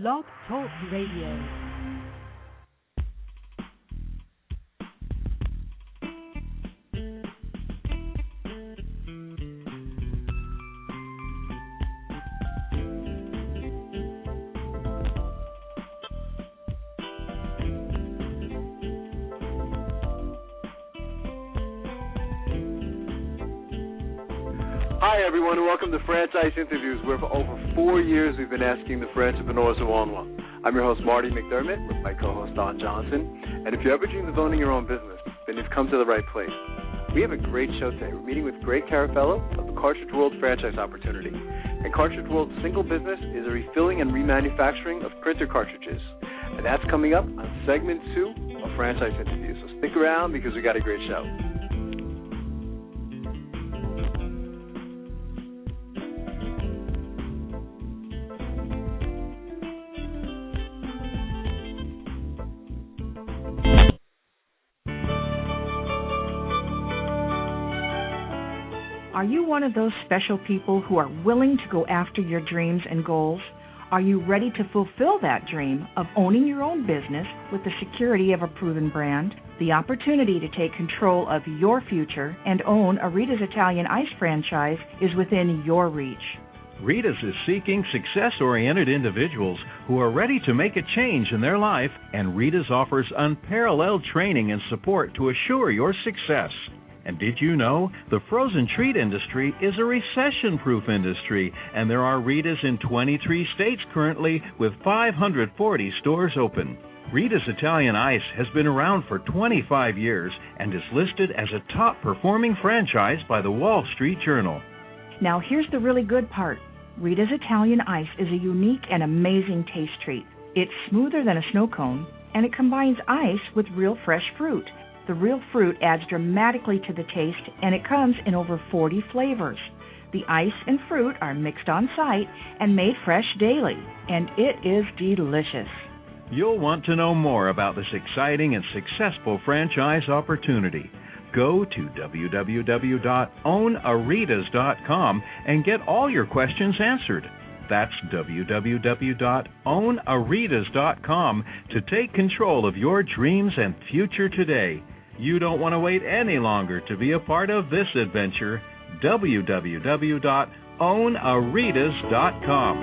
Blog Talk Radio. Hi, everyone, and welcome to Franchise Interviews, where for over 4 years we've been asking the entrepreneurs who own one. I'm your host, Marty McDermott, with my co-host, Don Johnson. And if you ever dreamed of owning your own business, then you've come to the right place. We have a great show today. We're meeting with Greg Carafello of the Cartridge World franchise opportunity. And Cartridge World's single business is a refilling and remanufacturing of printer cartridges. And that's coming up on segment 2 of Franchise Interviews. So stick around because we got a great show. Are you one of those special people who are willing to go after your dreams and goals? Are you ready to fulfill that dream of owning your own business with the security of a proven brand? The opportunity to take control of your future and own a Rita's Italian Ice franchise is within your reach. Rita's is seeking success-oriented individuals who are ready to make a change in their life, and Rita's offers unparalleled training and support to assure your success. And did you know the frozen treat industry is a recession-proof industry, and there are Rita's in 23 states currently with 540 stores open. Rita's Italian Ice has been around for 25 years and is listed as a top-performing franchise by the Wall Street Journal. Now here's the really good part. Rita's Italian Ice is a unique and amazing taste treat. It's smoother than a snow cone, and it combines ice with real fresh fruit. The real fruit adds dramatically to the taste, and it comes in over 40 flavors. The ice and fruit are mixed on site and made fresh daily, and it is delicious. You'll want to know more about this exciting and successful franchise opportunity. Go to www.ownaritas.com and get all your questions answered. That's www.ownaritas.com to take control of your dreams and future today. You don't want to wait any longer to be a part of this adventure. www.ownaritas.com.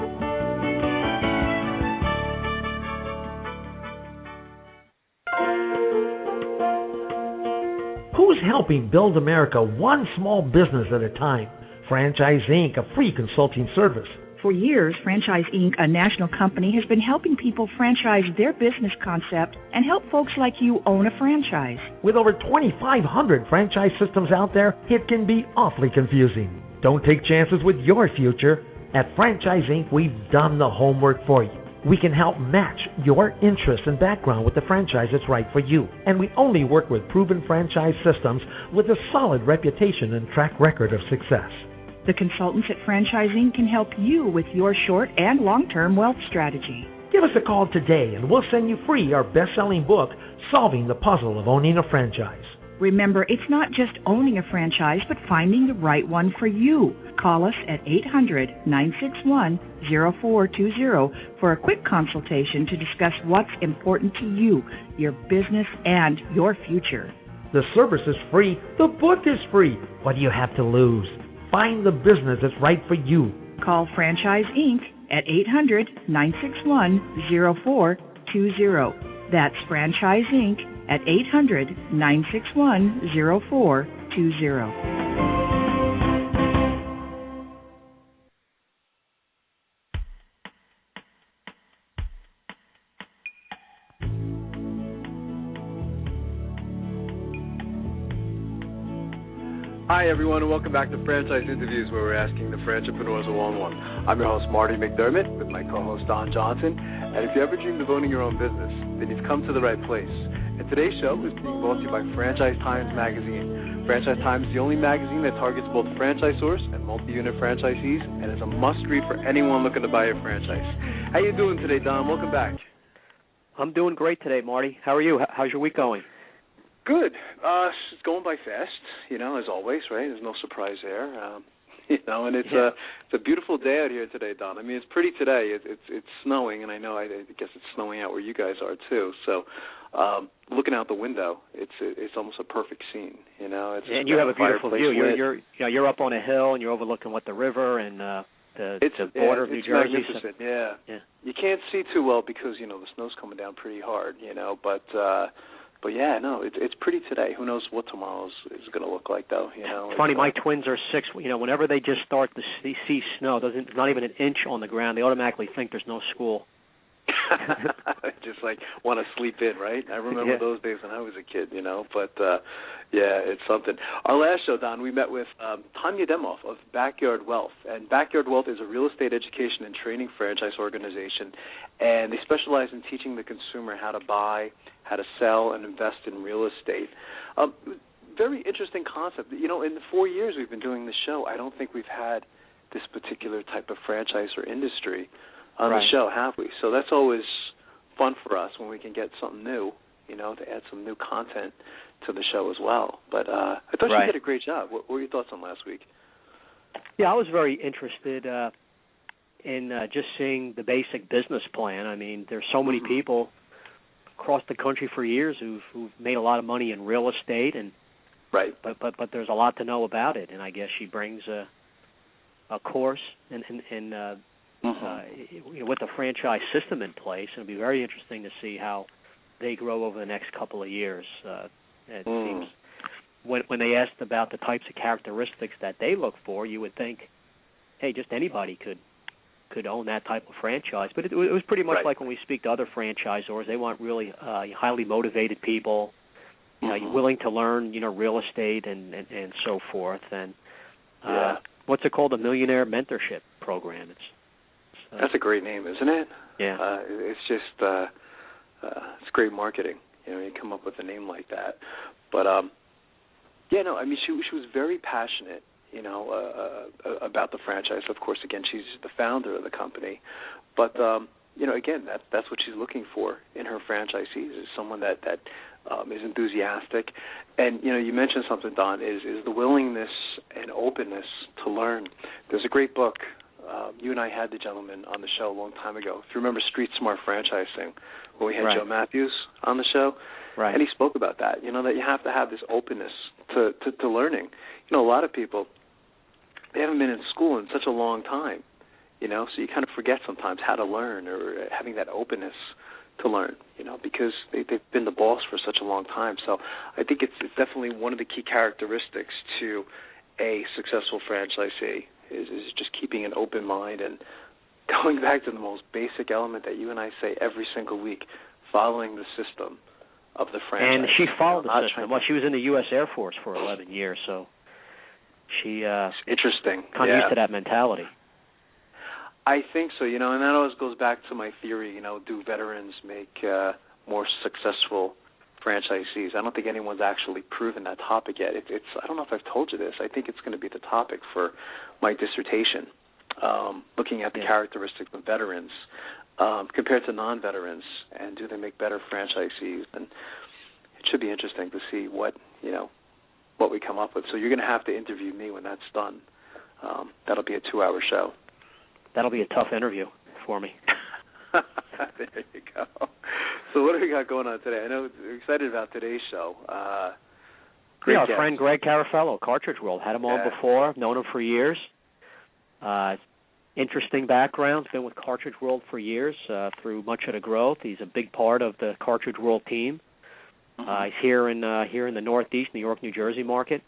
Who's helping build America one small business at a time? Franchise Inc., a free consulting service. For years, Franchise Inc., a national company, has been helping people franchise their business concept and help folks like you own a franchise. With over 2,500 franchise systems out there, it can be awfully confusing. Don't take chances with your future. At Franchise Inc., we've done the homework for you. We can help match your interest and background with the franchise that's right for you. And we only work with proven franchise systems with a solid reputation and track record of success. The consultants at Franchise Inc. can help you with your short and long-term wealth strategy. Give us a call today and we'll send you free our best-selling book, Solving the Puzzle of Owning a Franchise. Remember, it's not just owning a franchise, but finding the right one for you. Call us at 800-961-0420 for a quick consultation to discuss what's important to you, your business, and your future. The service is free. The book is free. What do you have to lose? Find the business that's right for you. Call Franchise Inc. at 800-961-0420. That's Franchise Inc. at 800-961-0420. Hi, everyone, and welcome back to Franchise Interviews, where we're asking the entrepreneurs who own one. I'm your host, Marty McDermott, with my co-host, Don Johnson. And if you ever dreamed of owning your own business, then you've come to the right place. And today's show is being brought to you by Franchise Times Magazine. Franchise Times is the only magazine that targets both franchisors and multi-unit franchisees, and is a must-read for anyone looking to buy a franchise. How you doing today, Don? Welcome back. I'm doing great today, Marty. How are you? How's your week going? Good. It's going by fast, as always, right? There's no surprise there. And it's a beautiful day out here today, Don. I mean, it's pretty today. It's snowing, and I know I guess it's snowing out where you guys are too. So, looking out the window, it's almost a perfect scene. It's and you have a beautiful view. You're up on a hill, and you're overlooking the river and the border of New Jersey. It's magnificent. Yeah. You can't see too well because the snow's coming down pretty hard. But yeah, no, it's pretty today. Who knows what tomorrow is going to look like, though? It's funny. My twins are 6. Whenever they just start to see snow, not even an inch on the ground, they automatically think there's no school. Just want to sleep in, right? I remember those days when I was a kid, But it's something. Our last show, Don, we met with Tanya Demoff of Backyard Wealth, and Backyard Wealth is a real estate education and training franchise organization, and they specialize in teaching the consumer how to buy, how to sell, and invest in real estate. Very interesting concept. In the 4 years we've been doing this show, I don't think we've had this particular type of franchise or industry on the show, have we? So that's always fun for us when we can get something new, to add some new content to the show as well. But I thought you did a great job. What were your thoughts on last week? Yeah, I was very interested in just seeing the basic business plan. I mean, there's so many people across the country for years who've made a lot of money in real estate, and but there's a lot to know about it. And I guess she brings a course and with the franchise system in place. It'll be very interesting to see how they grow over the next couple of years. It seems when they asked about the types of characteristics that they look for, you would think, hey, just anybody could own that type of franchise. But it was pretty much like when we speak to other franchisors. They want really highly motivated people, willing to learn, real estate and so forth. And what's it called? A Millionaire Mentorship Program. That's a great name, isn't it? Yeah. It's just it's great marketing. You come up with a name like that. But I mean, she was very passionate, about the franchise. Of course, again, she's the founder of the company. But again, that's what she's looking for in her franchisees, is someone that is enthusiastic. And you mentioned something, Don, is the willingness and openness to learn. There's a great book. You and I had the gentleman on the show a long time ago. If you remember Street Smart Franchising, when we had Joe Matthews on the show, and he spoke about that, that you have to have this openness to learning. A lot of people, they haven't been in school in such a long time, so you kind of forget sometimes how to learn or having that openness to learn, because they've been the boss for such a long time. So I think it's definitely one of the key characteristics to a successful franchisee is just keeping an open mind and going back to the most basic element that you and I say every single week, following the system of the franchise. And she followed the system. Well, she was in the U.S. Air Force for 11 years, so she interesting. Kind of used to that mentality. I think so, and that always goes back to my theory, do veterans make more successful franchisees? I don't think anyone's actually proven that topic yet. It's I don't know if I've told you this. I think it's going to be the topic for my dissertation, looking at the characteristics of veterans compared to non-veterans, and do they make better franchisees? And it should be interesting to see what we come up with. So you're going to have to interview me when that's done. That'll be a 2-hour show. That'll be a tough interview for me. There you go. So what do we got going on today? I know we're excited about today's show. Our friend Greg Carafello, Cartridge World. Had him on before. Known him for years. Interesting background. Been with Cartridge World for years through much of the growth. He's a big part of the Cartridge World team. He's here in the Northeast, New York, New Jersey market.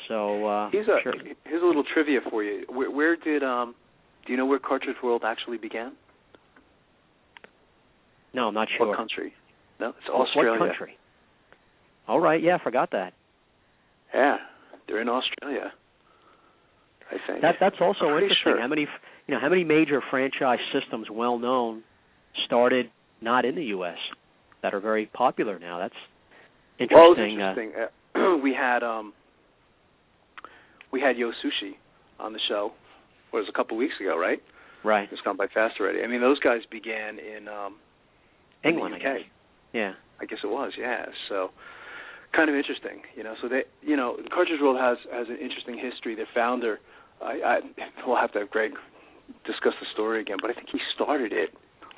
So here's a little trivia for you. Where did do you know where Cartridge World actually began? No, I'm not sure. What country? No, it's Australia. What country? All right, I forgot that. Yeah, they're in Australia, I think. That's also interesting. Sure. How many major franchise systems, well known, started not in the U.S. that are very popular now? That's interesting. Well, it's interesting. We had Yo Sushi on the show. It was a couple of weeks ago, right? Right. It's gone by fast already. I mean, those guys began in England, in the UK. I guess. Yeah. I guess it was, yeah. So kind of interesting, So they, the Cartridge World has an interesting history. Their founder, we'll have to have Greg discuss the story again, but I think he started it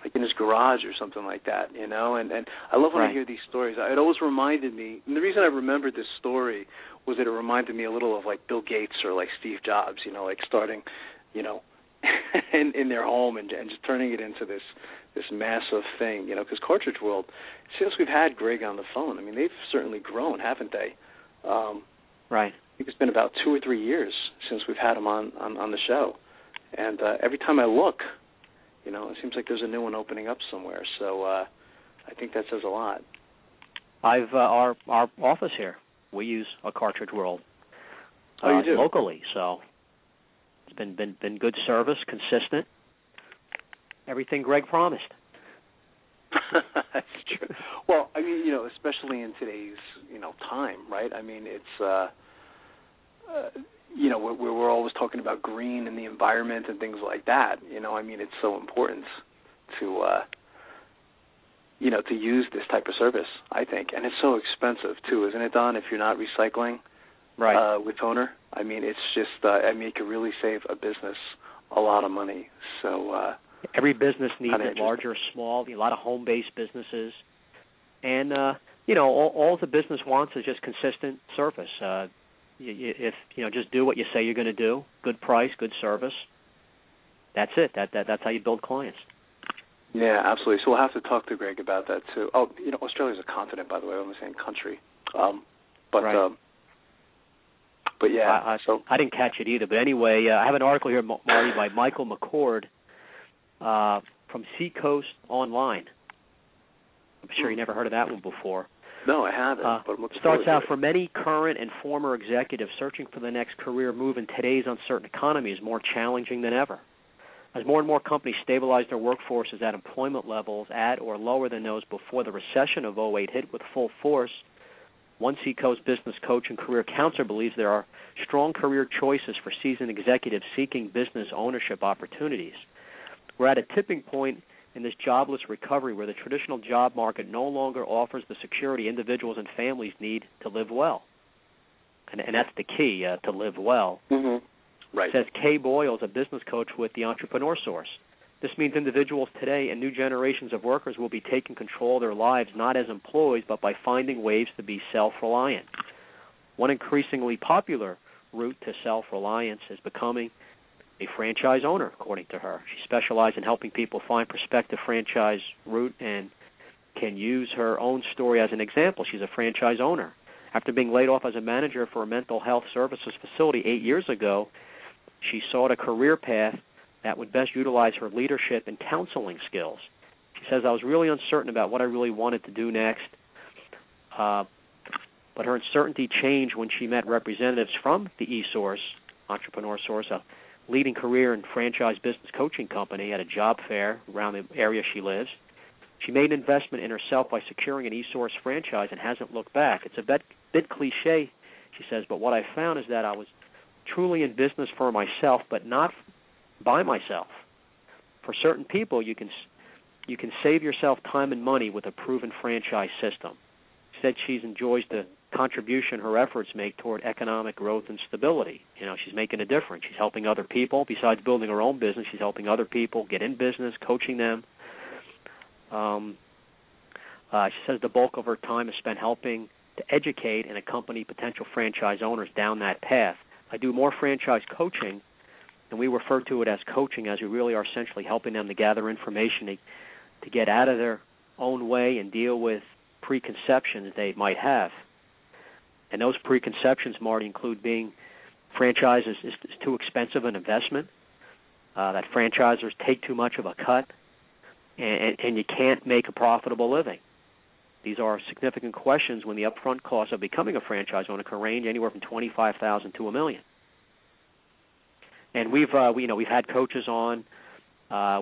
like in his garage or something like that, And I love when I hear these stories. It always reminded me, and the reason I remembered this story was that it reminded me a little of like Bill Gates or like Steve Jobs, like starting, in their home and just turning it into this massive thing, because Cartridge World, since we've had Greg on the phone, I mean, they've certainly grown, haven't they? Right. I think it's been about 2 or 3 years since we've had him on the show. And every time I look, it seems like there's a new one opening up somewhere. So I think that says a lot. Our office here, we use a Cartridge World you do? Locally, so it's been good service, consistent. Everything Greg promised. That's true. Well, I mean, especially in today's, time, right? I mean, it's, we're always talking about green and the environment and things like that. I mean, it's so important to, to use this type of service, I think. And it's so expensive, too, isn't it, Don, if you're not recycling with toner? I mean, it's just, it could really save a business a lot of money. So, every business needs it, large or small. A lot of home-based businesses, and all the business wants is just consistent service. If just do what you say you're going to do. Good price, good service. That's it. That's how you build clients. Yeah, absolutely. So we'll have to talk to Greg about that too. Oh, Australia's a continent, by the way. I'm only saying country. But yeah. I didn't catch it either. But anyway, I have an article here, Marty, by Michael McCord. From Seacoast Online. I'm sure you never heard of that one before. No, I haven't. But I'm starts out, for many current and former executives, searching for the next career move in today's uncertain economy is more challenging than ever. As more and more companies stabilize their workforces at employment levels at or lower than those before the recession of 2008 hit with full force, one Seacoast business coach and career counselor believes there are strong career choices for seasoned executives seeking business ownership opportunities. We're at a tipping point in this jobless recovery where the traditional job market no longer offers the security individuals and families need to live well. And that's the key, to live well. Mm-hmm. Right. Says Kay Boyle, a business coach with the Entrepreneur Source. This means individuals today and new generations of workers will be taking control of their lives not as employees but by finding ways to be self-reliant. One increasingly popular route to self-reliance is becoming a franchise owner, according to her. She specializes in helping people find prospective franchise route and can use her own story as an example. She's a franchise owner. After being laid off as a manager for a mental health services facility 8 years ago, she sought a career path that would best utilize her leadership and counseling skills. She says, I was really uncertain about what I really wanted to do next, but her uncertainty changed when she met representatives from the eSource, Entrepreneur Source, a leading career and franchise business coaching company, at a job fair around the area she lives. She made an investment in herself by securing an eSource franchise and hasn't looked back. It's a bit cliche, she says, but what I found is that I was truly in business for myself, but not by myself. For certain people, you can save yourself time and money with a proven franchise system. She said she enjoys the contribution her efforts make toward economic growth and stability. She's making a difference. She's helping other people. Besides building her own business, she's helping other people get in business, coaching them. She says the bulk of her time is spent helping to educate and accompany potential franchise owners down that path. I do more franchise coaching, and we refer to it as coaching, as we really are essentially helping them to gather information to get out of their own way and deal with preconceptions they might have. And those preconceptions, Marty, include being franchise is too expensive an investment, that franchisers take too much of a cut, and you can't make a profitable living. These are significant questions when the upfront cost of becoming a franchise owner can range anywhere from $25,000 to $1 million. And we've had coaches on.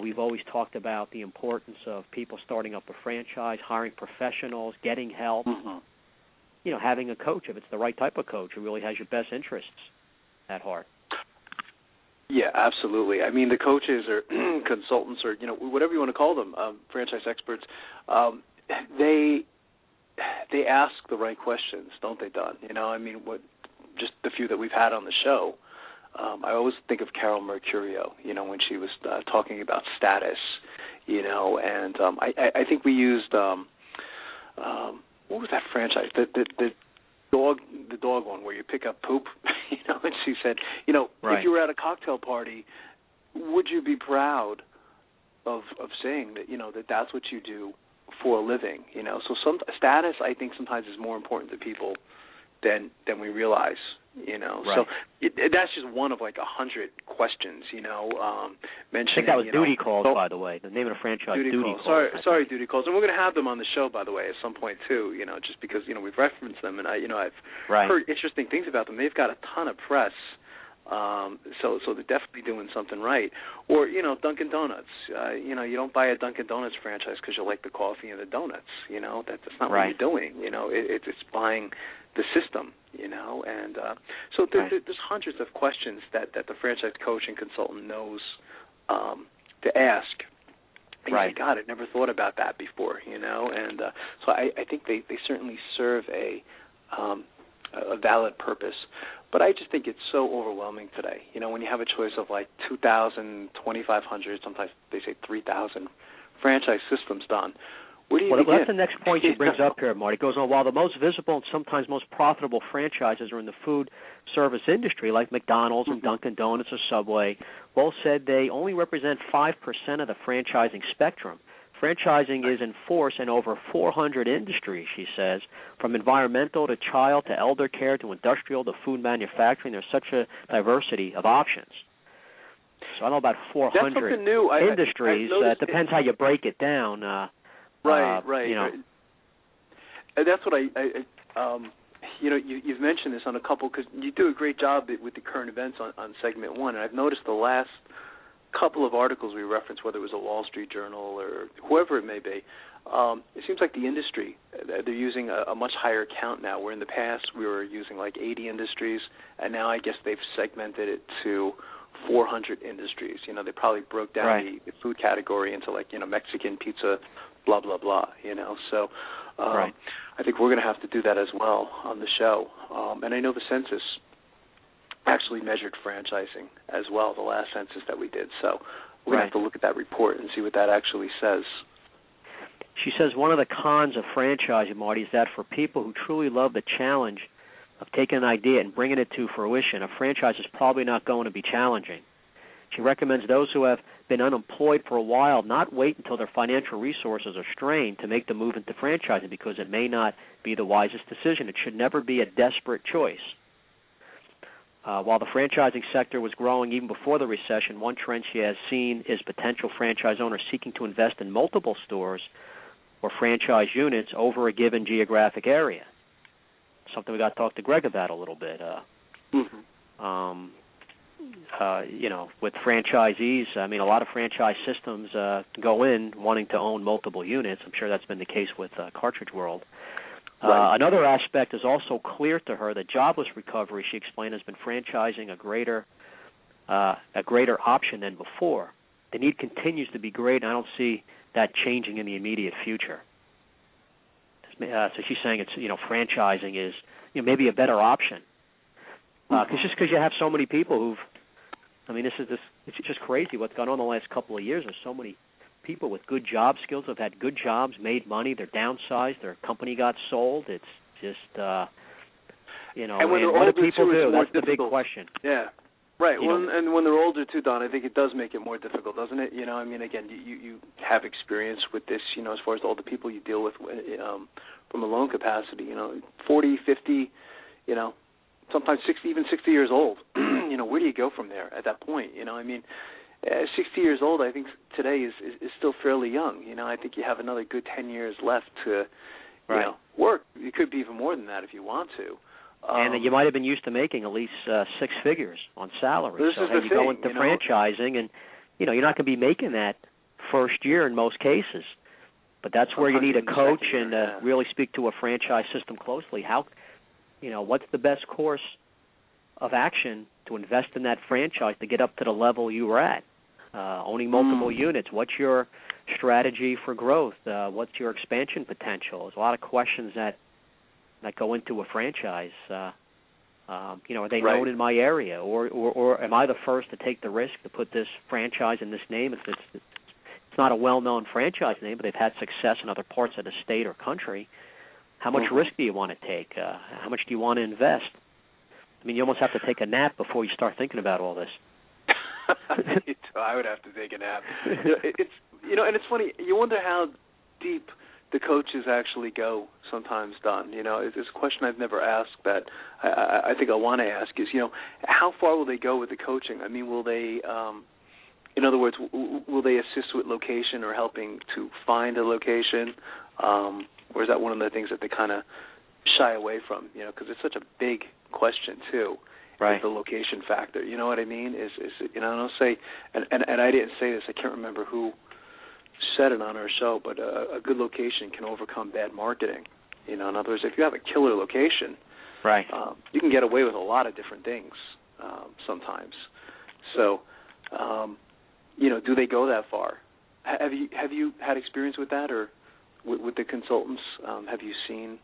We've always talked about the importance of people starting up a franchise, hiring professionals, getting help. Mm-hmm. Having a coach, if it's the right type of coach, who really has your best interests at heart. Yeah, absolutely. I mean, the coaches or consultants or, whatever you want to call them, franchise experts, they they ask the right questions, don't they, Don? I mean, just the few that we've had on the show. I always think of Carol Mercurio, when she was talking about status, and I think we used what was that franchise? The dog one where you pick up poop, and she said, right. If you were at a cocktail party, would you be proud of saying that that's what you do for a living? So some status, I think, sometimes is more important to people than we realize. Right. So that's just one of like 100 questions. Mentioning. I think that was Duty Calls, by the way. The name of the franchise, Duty Calls. Sorry, Duty Calls, and we're going to have them on the show, by the way, at some point too. Just because we've referenced them, and I've heard interesting things about them. They've got a ton of press. So they're definitely doing something right. Or Dunkin' Donuts. You don't buy a Dunkin' Donuts franchise because you like the coffee and the donuts. That's not what you're doing. It's buying the system. And so there's hundreds of questions that the franchise coach and consultant knows to ask. And you say, God, I'd never thought about that before. And so I think they certainly serve a valid purpose. But I just think it's so overwhelming today. When you have a choice of like 2,000, 2,500, sometimes they say 3,000 franchise systems done. Where do you begin? That's the next point she brings up here, Marty. It goes on, while the most visible and sometimes most profitable franchises are in the food service industry, like McDonald's and Dunkin' Donuts or Subway, both said they only represent 5% of the franchising spectrum. Franchising is in force in over 400 industries, she says, from environmental to child to elder care to industrial to food manufacturing. There's such a diversity of options. So I don't know about 400 industries. It depends how you break it down. Right. And that's what you've mentioned this on a couple, because you do a great job with the current events on segment one, and I've noticed the last couple of articles we referenced, whether it was a Wall Street Journal or whoever it may be, it seems like the industry, they're using a much higher count now, where in the past we were using like 80 industries, and now I guess they've segmented it to 400 industries. They probably broke down the food category into like, Mexican pizza, blah, blah, blah, So I think we're going to have to do that as well on the show. And I know the census actually measured franchising as well, the last census that we did. So we're going to have to look at that report and see what that actually says. She says one of the cons of franchising, Marty, is that for people who truly love the challenge of taking an idea and bringing it to fruition, a franchise is probably not going to be challenging. She recommends those who have been unemployed for a while not wait until their financial resources are strained to make the move into franchising, because it may not be the wisest decision. It should never be a desperate choice. While the franchising sector was growing even before the recession, one trend she has seen is potential franchise owners seeking to invest in multiple stores or franchise units over a given geographic area. Something we got to talk to Greg about a little bit. With franchisees, I mean, a lot of franchise systems go in wanting to own multiple units. I'm sure that's been the case with Cartridge World. Another aspect is also clear to her that jobless recovery, she explained, has been franchising a greater option than before. The need continues to be great, and I don't see that changing in the immediate future. So she's saying it's franchising is maybe a better option. Because you have so many people who've, it's just crazy what's gone on the last couple of years. There's so many people with good job skills who've had good jobs, made money, they're downsized, their company got sold. It's just, and what do people do? That's the big question. Yeah. Right. And when they're older too, Don, I think it does make it more difficult, doesn't it? Again, you have experience with this, as far as all the people you deal with from a loan capacity, 40, 50, sometimes 60, even 60 years old. Where do you go from there at that point? 60 years old, I think today is still fairly young. I think you have another good 10 years left to, work. You could be even more than that if you want to. And you might have been used to making at least six figures on salary. So you go into franchising, and you're not going to be making that first year in most cases. But that's where you need a coach and really speak to a franchise system closely. What's the best course of action to invest in that franchise to get up to the level you were at? Owning multiple units. What's your strategy for growth? What's your expansion potential? There's a lot of questions that go into a franchise. Are they known in my area, or am I the first to take the risk to put this franchise in this name? It's not a well-known franchise name, but they've had success in other parts of the state or country. How much risk do you want to take? How much do you want to invest? I mean, you almost have to take a nap before you start thinking about all this. I would have to take a nap. And it's funny. You wonder how deep the coaches actually go sometimes, Don. It's a question I've never asked that I think I want to ask is, how far will they go with the coaching? I mean, will they, in other words, will they assist with location or helping to find a location? Or is that one of the things that they kind of shy away from? Because it's such a big question too. Right. Is the location factor. You know what I mean? Is and I'll say, and I didn't say this. I can't remember who said it on our show, but a good location can overcome bad marketing. In other words, if you have a killer location, right, you can get away with a lot of different things sometimes. So, do they go that far? Have you had experience with that, or with the consultants? Have you seen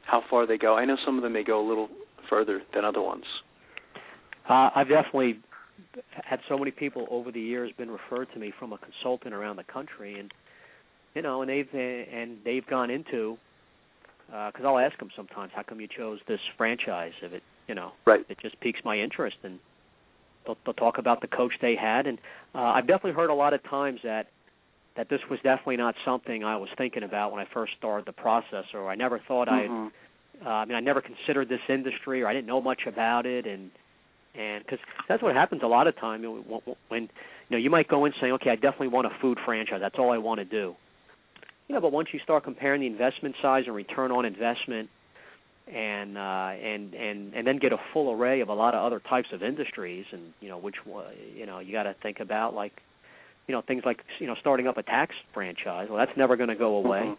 how far they go? I know some of them may go a little further than other ones. I've definitely had so many people over the years been referred to me from a consultant around the country, and they've gone into, because I'll ask them sometimes, how come you chose this franchise? If it it just piques my interest, and they'll talk about the coach they had, and I've definitely heard a lot of times that this was definitely not something I was thinking about when I first started the process, or I never thought I never considered this industry, or I didn't know much about it, and because that's what happens a lot of time when you might go in saying, okay, I definitely want a food franchise. That's all I want to do. But once you start comparing the investment size and return on investment, and then get a full array of a lot of other types of industries, and which you got to think about, like things like starting up a tax franchise. Well, that's never going to go away,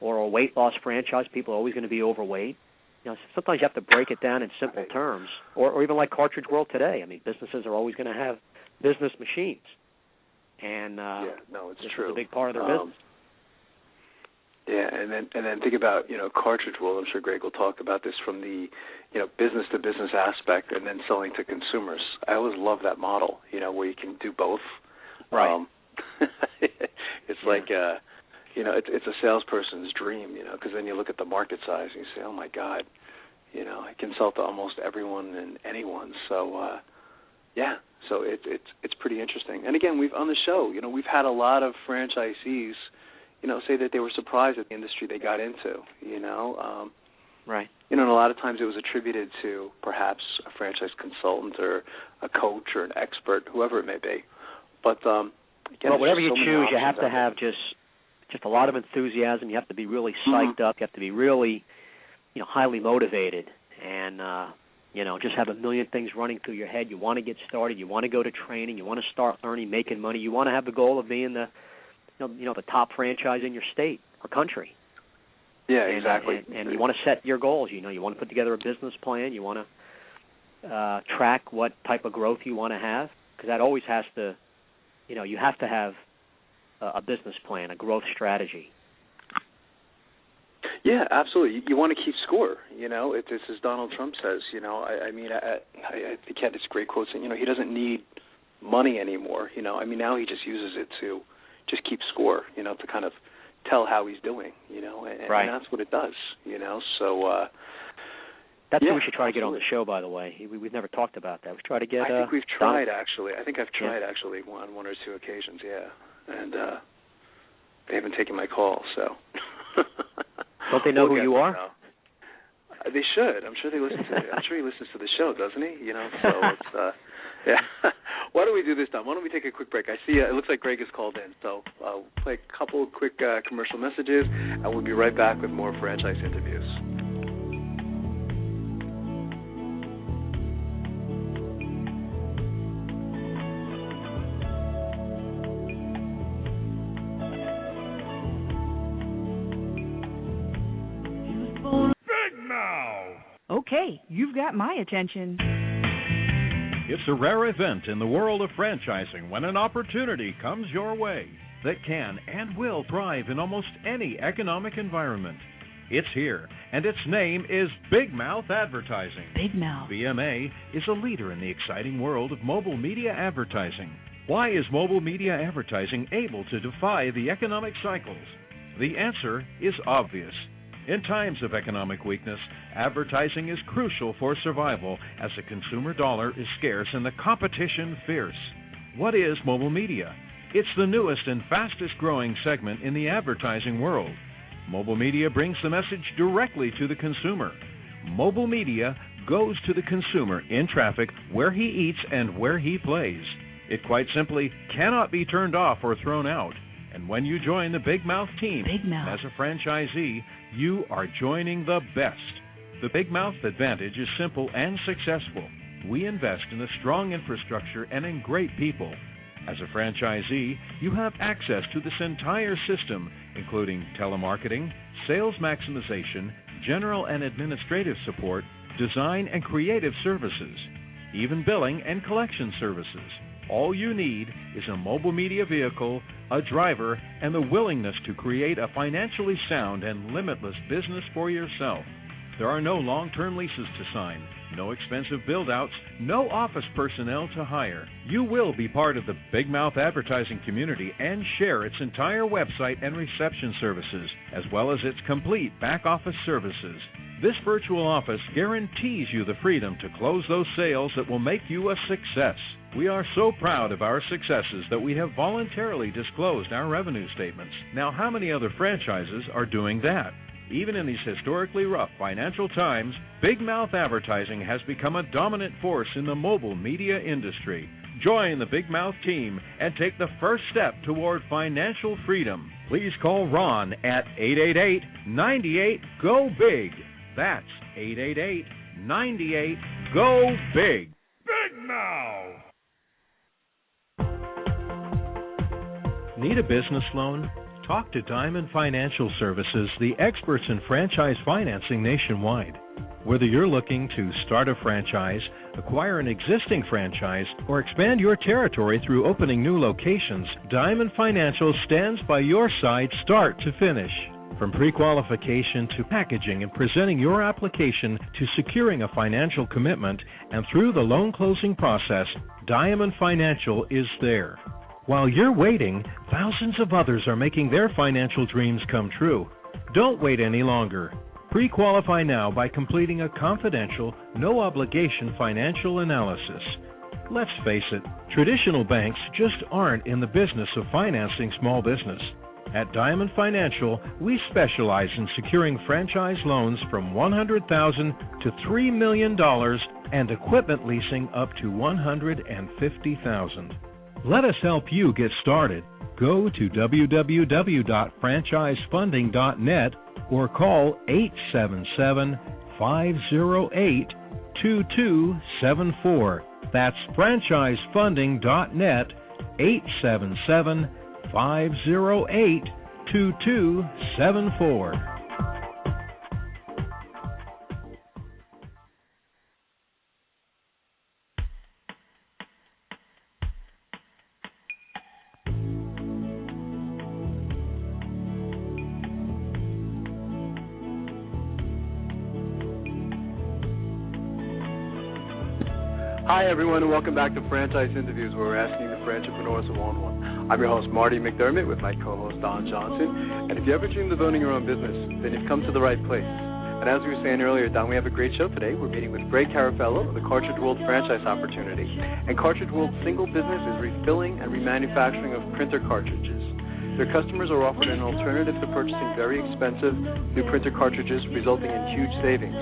or a weight loss franchise. People are always going to be overweight. Sometimes you have to break it down in simple terms, or even like Cartridge World today. I mean, businesses are always going to have business machines, and it's this true. is a big part of their business. Yeah, and then think about Cartridge World. I'm sure Greg will talk about this from the business to business aspect, and then selling to consumers. I always love that model. Where you can do both. Right. It's like it's a salesperson's dream. Because then you look at the market size and you say, oh my God, I can sell to almost everyone and anyone. So so it's pretty interesting. And again, we've on the show, we've had a lot of franchisees, say that they were surprised at the industry they got into. Right. And a lot of times it was attributed to perhaps a franchise consultant or a coach or an expert, whoever it may be. But again, whatever you choose, you have to have just a lot of enthusiasm. You have to be really psyched up. You have to be really, highly motivated, and just have a million things running through your head. You want to get started. You want to go to training. You want to start learning, making money. You want to have the goal of being the top franchise in your state or country. Yeah, exactly. And you want to set your goals. You want to put together a business plan. You want to track what type of growth you want to have, because that always has to, you have to have a business plan, a growth strategy. Yeah, absolutely. You want to keep score. It's as Donald Trump says. I think he had this great quote saying, he doesn't need money anymore. Now he just uses it to just keep score. To kind of tell how he's doing. And that's what it does. So. That's what we should try to get on the show, by the way. We've never talked about that. We try to get. I think we've tried actually. I think I've tried actually on one or two occasions. Yeah. And they haven't taken my call, so. Don't they know who you are? They should. I'm sure they listen to it. I'm sure he listens to the show, doesn't he? So it's yeah. Why don't we do this, Tom? Why don't we take a quick break? I see it looks like Greg has called in, so I'll play a couple of quick commercial messages, and we'll be right back with more franchise interviews. Okay, you've got my attention. It's a rare event in the world of franchising when an opportunity comes your way. that can and will thrive in almost any economic environment. It's here, and its name is Big Mouth Advertising. Big Mouth. BMA is a leader in the exciting world of mobile media advertising. Why is mobile media advertising able to defy the economic cycles? The answer is obvious. In times of economic weakness, advertising is crucial for survival as the consumer dollar is scarce and the competition fierce. What is mobile media? It's the newest and fastest growing segment in the advertising world. Mobile media brings the message directly to the consumer. Mobile media goes to the consumer in traffic where he eats and where he plays. It quite simply cannot be turned off or thrown out. And when you join the Big Mouth team as a franchisee, you are joining the best. The Big Mouth advantage is simple and successful. We invest in a strong infrastructure and in great people. As a franchisee, you have access to this entire system, including telemarketing, sales maximization, general and administrative support, design and creative services, even billing and collection services. All you need is a mobile media vehicle, a driver, and the willingness to create a financially sound and limitless business for yourself. There are no long-term leases to sign, no expensive build-outs, no office personnel to hire. You will be part of the Big Mouth advertising community and share its entire website and reception services, as well as its complete back-office services. This virtual office guarantees you the freedom to close those sales that will make you a success. We are so proud of our successes that we have voluntarily disclosed our revenue statements. Now, how many other franchises are doing that? Even in these historically rough financial times, Big Mouth Advertising has become a dominant force in the mobile media industry. Join the Big Mouth team and take the first step toward financial freedom. Please call Ron at 888-98-GO-BIG. That's 888-98-GO-BIG. Big Mouth! Need a business loan? Talk to Diamond Financial Services, the experts in franchise financing nationwide. Whether you're looking to start a franchise, acquire an existing franchise, or expand your territory through opening new locations, Diamond Financial stands by your side start to finish. From pre-qualification to packaging and presenting your application to securing a financial commitment and through the loan closing process, Diamond Financial is there. While you're waiting, thousands of others are making their financial dreams come true. Don't wait any longer. Pre-qualify now by completing a confidential, no-obligation financial analysis. Let's face it, traditional banks just aren't in the business of financing small business. At Diamond Financial, we specialize in securing franchise loans from $100,000 to $3 million and equipment leasing up to $150,000. Let us help you get started. Go to www.franchisefunding.net or call 877-508-2274. That's franchisefunding.net, 877-508-2274. Hi, everyone, and welcome back to Franchise Interviews, where we're asking the entrepreneurs one-on-one. I'm your host, Marty McDermott, with my co-host, Don Johnson. And if you ever dreamed of owning your own business, then you've come to the right place. And as we were saying earlier, Don, we have a great show today. We're meeting with Greg Carafello of the Cartridge World franchise opportunity. And Cartridge World's single business is refilling and remanufacturing of printer cartridges. Their customers are offered an alternative to purchasing very expensive new printer cartridges, resulting in huge savings.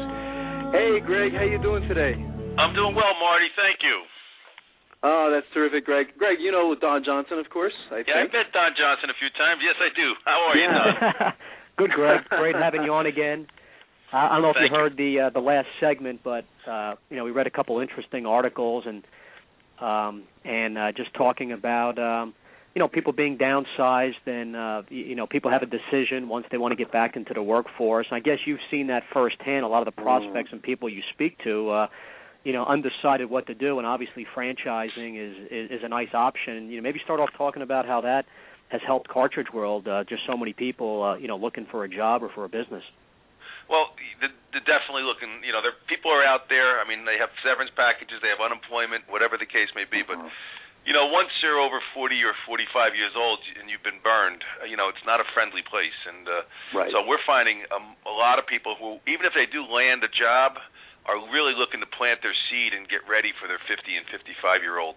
Hey, Greg, how you doing today? I'm doing well, Marty. Thank you. Oh, that's terrific, Greg. Greg, you know Don Johnson, of course, I think. Yeah, I've met Don Johnson a few times. Yes, I do. How are you, Don? Good, Greg. Great having you on again. I don't know if you heard the last segment, but we read a couple interesting articles and just talking about people being downsized and people have a decision once they want to get back into the workforce. And I guess you've seen that firsthand. A lot of the prospects and people you speak to. Undecided what to do, and obviously franchising is a nice option. Maybe start off talking about how that has helped Cartridge World. Just so many people, looking for a job or for a business. Well, they're definitely looking. People are out there. I mean, they have severance packages, they have unemployment, whatever the case may be. But once you're over 40 or 45 years old and you've been burned, it's not a friendly place. And so we're finding a lot of people who, even if they do land a job, are really looking to plant their seed and get ready for their 50 and 55-year-old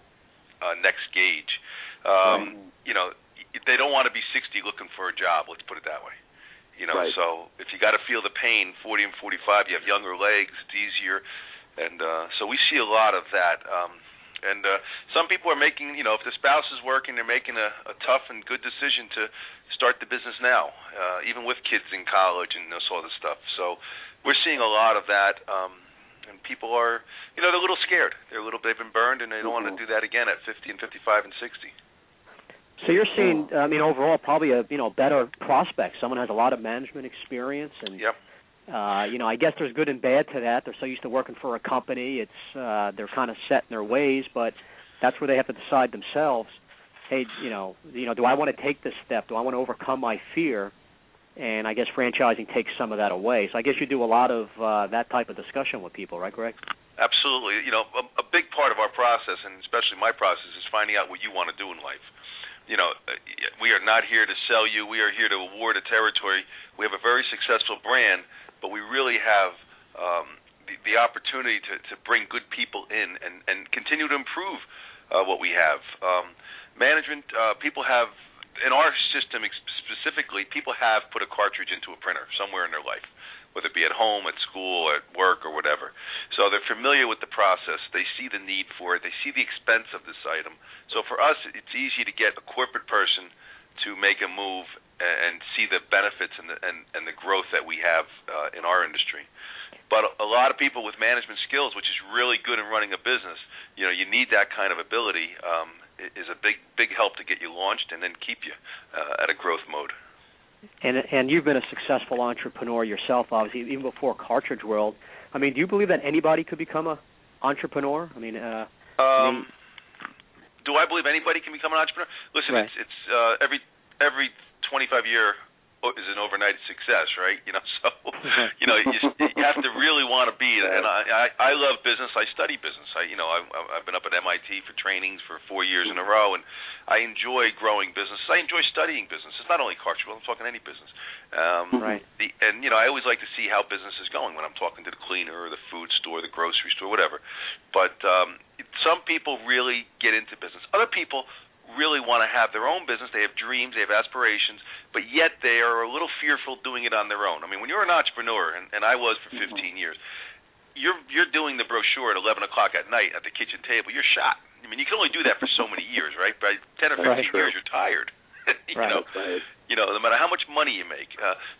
next gauge. They don't want to be 60 looking for a job. Let's put it that way. So if you got to feel the pain, 40 and 45, you have younger legs, it's easier, and so we see a lot of that. And some people are making, if the spouse is working, they're making a tough and good decision to start the business now, even with kids in college and this all this stuff. So we're seeing a lot of that, and people are, they're a little scared. They've been burned, and they don't want to do that again at 50 and 55 and 60. So you're seeing, overall, probably a better prospect. Someone has a lot of management experience, and I guess there's good and bad to that. They're so used to working for a company, they're kind of set in their ways, but that's where they have to decide themselves. Hey, do I want to take this step? Do I want to overcome my fear? And I guess franchising takes some of that away. So I guess you do a lot of that type of discussion with people, right, Greg? Absolutely. A big part of our process, and especially my process, is finding out what you want to do in life. We are not here to sell you. We are here to award a territory. We have a very successful brand, but we really have the opportunity to bring good people in and continue to improve what we have. Management, people have, in our system specifically, people have put a cartridge into a printer somewhere in their life, whether it be at home, at school, at work, or whatever. So they're familiar with the process. They see the need for it. They see the expense of this item. So for us, it's easy to get a corporate person to make a move and see the benefits and the growth that we have in our industry. But a lot of people with management skills, which is really good in running a business, you need that kind of ability, is a big help to get you launched and then keep you at a growth mode. And you've been a successful entrepreneur yourself, obviously, even before Cartridge World. I mean, do you believe that anybody could become an entrepreneur? I mean, do I believe anybody can become an entrepreneur? Listen, it's every 25 year is an overnight success, right? So you have to really want to be. And I love business. I study business. I've been up at MIT for trainings for 4 years in a row, and I enjoy growing business. I enjoy studying business. It's not only Cartridge World. I'm talking any business. I always like to see how business is going when I'm talking to the cleaner or the food store, the grocery store, whatever. But some people really get into business. Other people really want to have their own business. They have dreams, they have aspirations, but yet they are a little fearful doing it on their own. I mean, when you're an entrepreneur, and I was for 15 years, you're doing the brochure at 11 o'clock at night at the kitchen table. You're shot. I mean, you can only do that for so many years, right? By 10 or 15 years, you're tired. No matter how much money you make.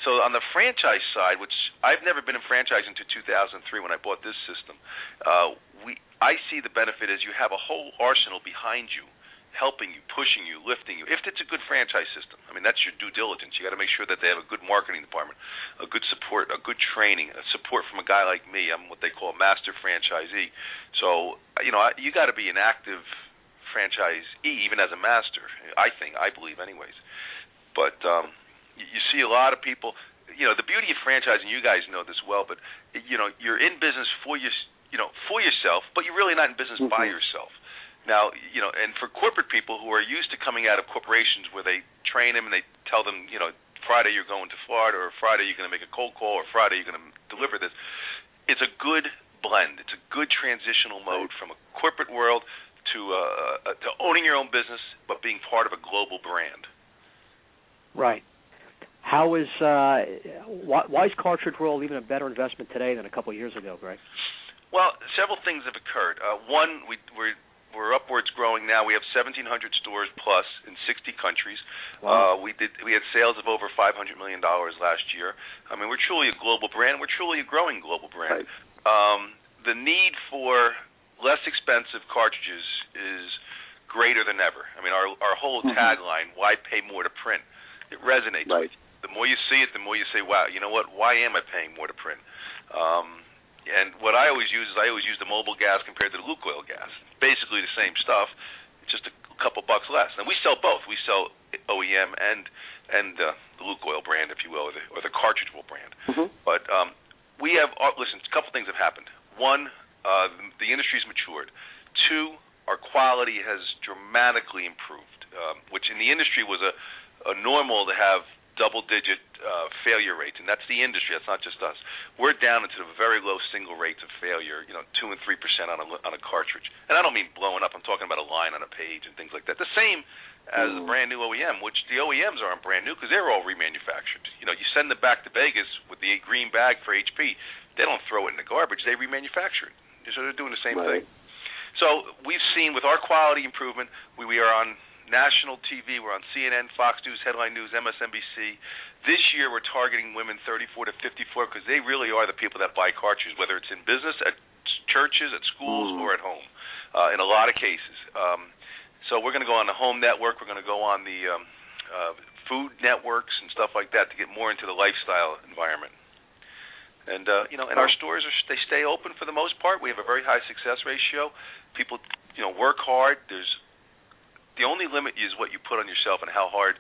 So on the franchise side, which I've never been in franchising until 2003 when I bought this system, I see the benefit as you have a whole arsenal behind you, helping you, pushing you, lifting you, if it's a good franchise system. I mean, that's your due diligence. You got to make sure that they have a good marketing department, a good support, a good training, a support from a guy like me. I'm what they call a master franchisee. So, you got to be an active franchisee, even as a master, I believe anyways. But you see a lot of people, the beauty of franchising, you guys know this well, but, you're in business for yourself, but you're really not in business by yourself. Now, and for corporate people who are used to coming out of corporations where they train them and they tell them, Friday you're going to Florida, or Friday you're going to make a cold call, or Friday you're going to deliver this, it's a good blend. It's a good transitional mode from a corporate world to owning your own business, but being part of a global brand. Right. How is why is Cartridge World even a better investment today than a couple of years ago, Greg? Well, several things have occurred. One, we're upwards growing now. We have 1,700 stores plus in 60 countries. Wow. We had sales of over $500 million last year. I mean, we're truly a global brand. We're truly a growing global brand. Right. The need for less expensive cartridges is greater than ever. I mean, our whole tagline, "Why pay more to print?" It resonates with you. The more you see it, the more you say, "Wow, you know what? Why am I paying more to print?" And what I always use is the mobile gas compared to the Lukoil gas. Basically the same stuff. It's just a couple bucks less. And we sell both. We sell OEM and the Luke Oil brand, if you will, or the Cartridge World brand. Mm-hmm. But we have listen. A couple things have happened. One, the industry's matured. Two, our quality has dramatically improved, which in the industry was a normal to have double-digit failure rates, and that's the industry. That's not just us. We're down into the very low single rates of failure, 2 and 3% on a cartridge. And I don't mean blowing up. I'm talking about a line on a page and things like that. The same as a brand new OEM, which the OEMs aren't brand new because they're all remanufactured. You send them back to Vegas with the green bag for HP. They don't throw it in the garbage. They remanufacture it. So they're doing the same thing. So we've seen with our quality improvement, we are on national TV. We're on CNN, Fox News, Headline News, MSNBC. This year we're targeting women 34 to 54 because they really are the people that buy cartridges, whether it's in business, at churches, at schools, or at home, in a lot of cases. So we're going to go on the home network. We're going to go on the food networks and stuff like that to get more into the lifestyle environment. And and our stores they stay open for the most part. We have a very high success ratio. People work hard. The only limit is what you put on yourself and how hard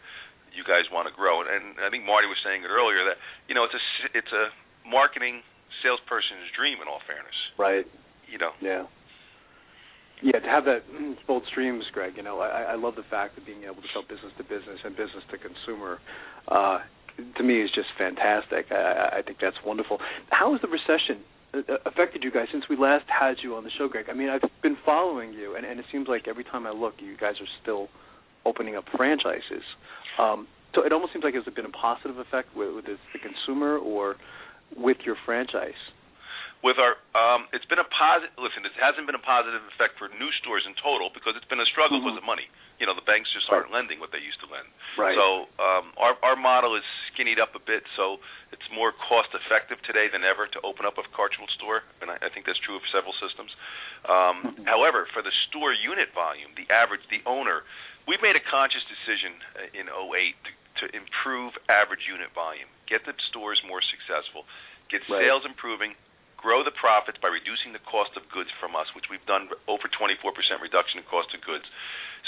you guys want to grow. And I think Marty was saying it earlier that it's a marketing salesperson's dream. In all fairness, right? Yeah. To have that both streams, Greg. I love the fact of being able to sell business to business and business to consumer. To me, is just fantastic. I think that's wonderful. How has the recession affected you guys since we last had you on the show, Greg? I mean, I've been following you, and it seems like every time I look, you guys are still opening up franchises. So it almost seems like it's been a positive effect with the consumer or with your franchise. With our, it's been a positive. Listen, it hasn't been a positive effect for new stores in total because it's been a struggle because of money. The banks just aren't lending what they used to lend. Right. So our model is skinnied up a bit, so it's more cost effective today than ever to open up a Cartridge World store, and I think that's true of several systems. However, for the store unit volume, the owner, we made a conscious decision in 2008 to improve average unit volume, get the stores more successful, get sales improving, grow the profits by reducing the cost of goods from us, which we've done over 24% reduction in cost of goods.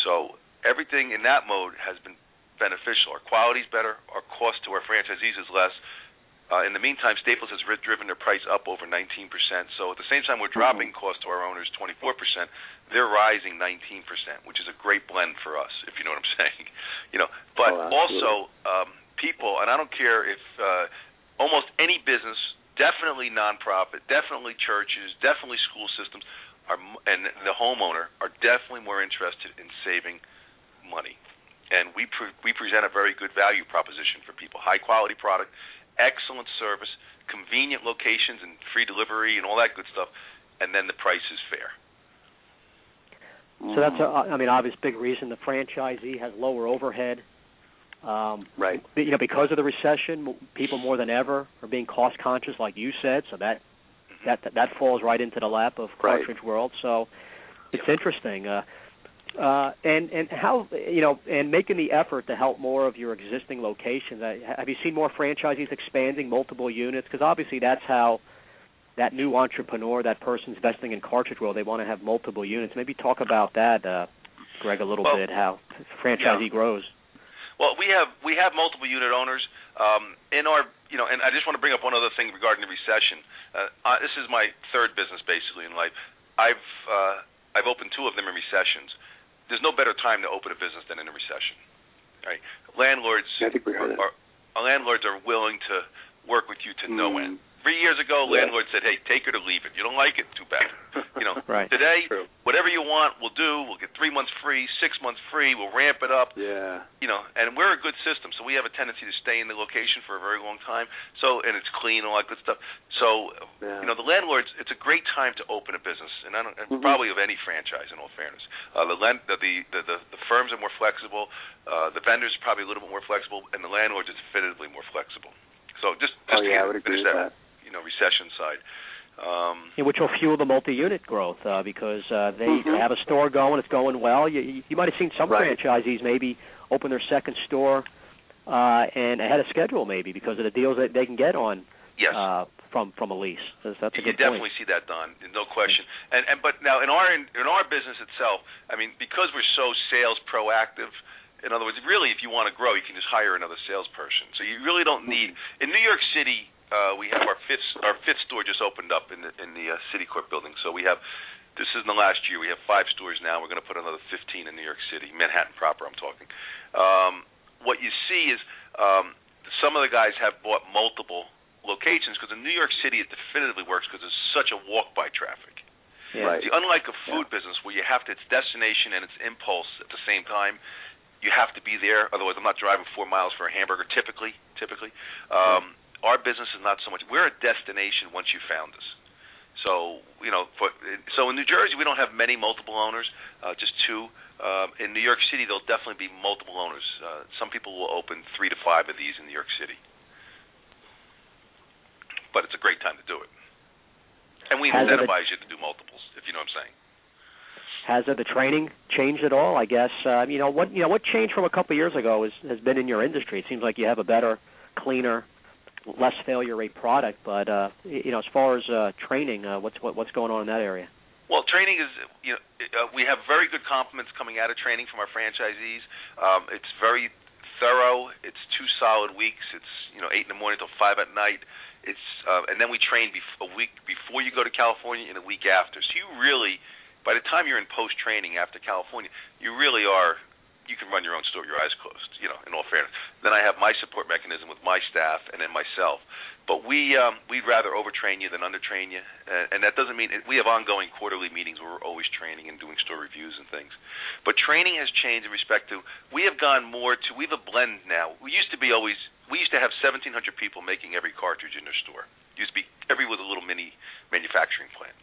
So everything in that mode has been beneficial. Our quality's better. Our cost to our franchisees is less. In the meantime, Staples has driven their price up over 19%. So at the same time we're dropping cost to our owners 24%, they're rising 19%, which is a great blend for us, if you know what I'm saying. But also people, and I don't care if almost any business, definitely nonprofit, definitely churches, definitely school systems, and the homeowner are definitely more interested in saving money. And we present a very good value proposition for people. High-quality product, excellent service, convenient locations and free delivery and all that good stuff, and then the price is fair. So that's obvious big reason the franchisee has lower overhead. Right. Because of the recession, people more than ever are being cost conscious, like you said. So that falls right into the lap of Cartridge World. So it's interesting, and how and making the effort to help more of your existing locations. Have you seen more franchisees expanding multiple units? Because obviously that's how that new entrepreneur, that person's investing in Cartridge World. They want to have multiple units. Maybe talk about that, Greg, a little bit. How franchisee grows. Well, we have multiple unit owners in our, and I just want to bring up one other thing regarding the recession. This is my third business basically in life. I've opened two of them in recessions. There's no better time to open a business than in a recession. Right? Landlords are willing to work with you to no end. 3 years ago, landlords said, "Hey, take it or leave it. You don't like it, too bad." Right. Today, whatever you want, we'll do. We'll get 3 months free, 6 months free. We'll ramp it up. Yeah. And we're a good system, so we have a tendency to stay in the location for a very long time. So, and it's clean and all that good stuff. So, the landlords, it's a great time to open a business, and probably of any franchise. In all fairness, the firms are more flexible. The vendors are probably a little bit more flexible, and the landlords are definitively more flexible. So just I would agree with that. Recession side. Which will fuel the multi-unit growth because they have a store going, it's going well. You might have seen some franchisees maybe open their second store and ahead of schedule maybe because of the deals that they can get on Yes. From a lease. That's a good point. You definitely see that done, no question. But now in our business itself, I mean, because we're so sales proactive. In other words, really, if you want to grow, you can just hire another salesperson. So you really don't need. In New York City, we have our fifth store just opened up in the Citicorp building. So we have. This is in the last year. We have 5 stores now. We're going to put another 15 in New York City, Manhattan proper. I'm talking. What you see is some of the guys have bought multiple locations because in New York City it definitively works because there's such a walk-by traffic. Yeah. Right. Unlike a food business where you have to, it's destination and it's impulse at the same time, you have to be there. Otherwise, I'm not driving 4 miles for a hamburger. Typically, our business is not so much. We're a destination once you found us. So so in New Jersey we don't have many multiple owners, just 2. In New York City there'll definitely be multiple owners. Some people will open 3 to 5 of these in New York City. But it's a great time to do it. And we incentivize you to do multiples, if you know what I'm saying. Has the training changed at all? I guess what changed from a couple of years ago has been in your industry. It seems like you have a better, cleaner, less failure rate product. But as far as training, what's going on in that area? Well, training is we have very good compliments coming out of training from our franchisees. It's very thorough. It's 2 solid weeks. It's 8 in the morning till 5 at night. It's and then we train a week before you go to California and a week after. So you really, by the time you're in post-training after California, you really are. You can run your own store with your eyes closed. In all fairness. Then I have my support mechanism with my staff and then myself. But we'd rather overtrain you than undertrain you, and that doesn't mean we have ongoing quarterly meetings where we're always training and doing store reviews and things. But training has changed in respect to we have gone more to we have a blend now. We used to have 1,700 people making every cartridge in their store. It used to be every with a little mini manufacturing plant.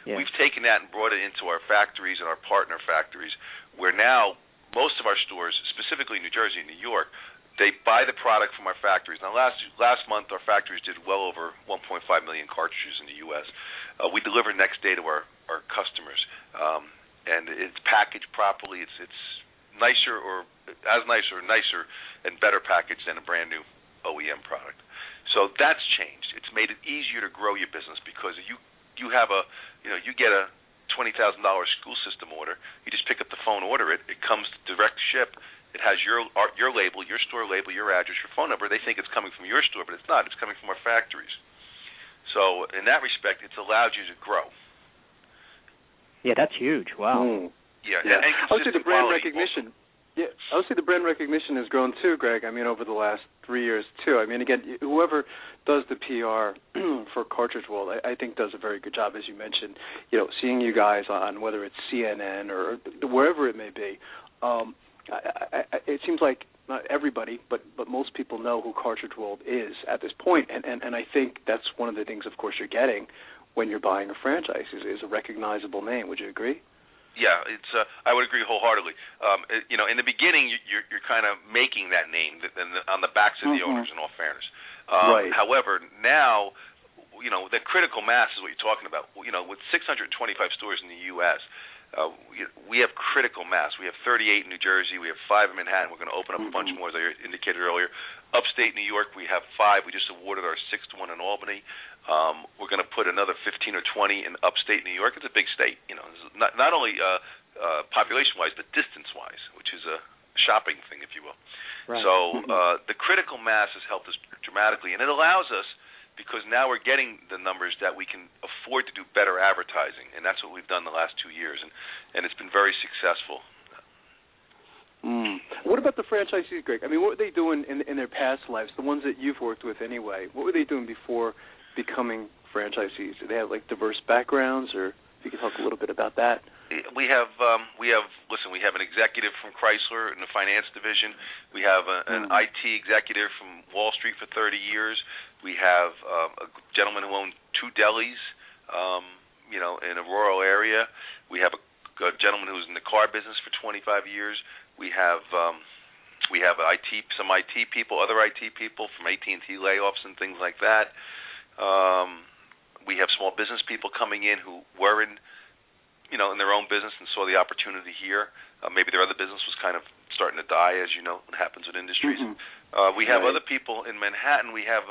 Yeah. We've taken that and brought it into our factories and our partner factories, where now most of our stores, specifically New Jersey and New York, they buy the product from our factories. Now, last month, our factories did well over 1.5 million cartridges in the U.S. We deliver next day to our customers, and it's packaged properly. It's nicer or nicer and better packaged than a brand new OEM product. So that's changed. It's made it easier to grow your business because you have you get a $20,000 school system order. You just pick up the phone, order it. It comes direct ship. It has your label, your store label, your address, your phone number. They think it's coming from your store, but it's not. It's coming from our factories. So in that respect, it's allowed you to grow. Yeah, that's huge. Wow. Yeah. And I would say the brand recognition. Yeah, I would say the brand recognition has grown too, Greg. I mean, over the last 3 years too. I mean, again, whoever does the PR for Cartridge World, I think does a very good job, as you mentioned. Seeing you guys on whether it's CNN or wherever it may be. It seems like not everybody, but most people know who Cartridge World is at this point, and I think that's one of the things, of course, you're getting when you're buying a franchise is a recognizable name. Would you agree? Yeah, it's. I would agree wholeheartedly. In the beginning, you're kind of making that name on the backs of the owners. In all fairness, right. However, now, the critical mass is what you're talking about. With 625 stores in the U.S., we have critical mass. We have 38 in New Jersey. We have 5 in Manhattan. We're going to open up a bunch more, as I indicated earlier. Upstate New York, we have 5. We just awarded our 6th one in Albany. We're going to put another 15 or 20 in upstate New York. It's a big state, not only population-wise, but distance-wise, which is a shopping thing, if you will. Right. So the critical mass has helped us dramatically, and it allows us, because now we're getting the numbers that we can afford to do better advertising, and that's what we've done the last 2 years, and it's been very successful. What about the franchisees, Greg? I mean, what were they doing in their past lives, the ones that you've worked with anyway? What were they doing before becoming franchisees? Do they have, diverse backgrounds, or if you could talk a little bit about that? We have an executive from Chrysler in the finance division. We have an IT executive from Wall Street for 30 years. We have a gentleman who owned 2 delis, in a rural area. We have a gentleman who's in the car business for 25 years. We have some IT people, other IT people from AT&T layoffs and things like that. We have small business people coming in who were in their own business and saw the opportunity here. Maybe their other business was kind of starting to die, as you know, what happens with industries. We have other people in Manhattan. We have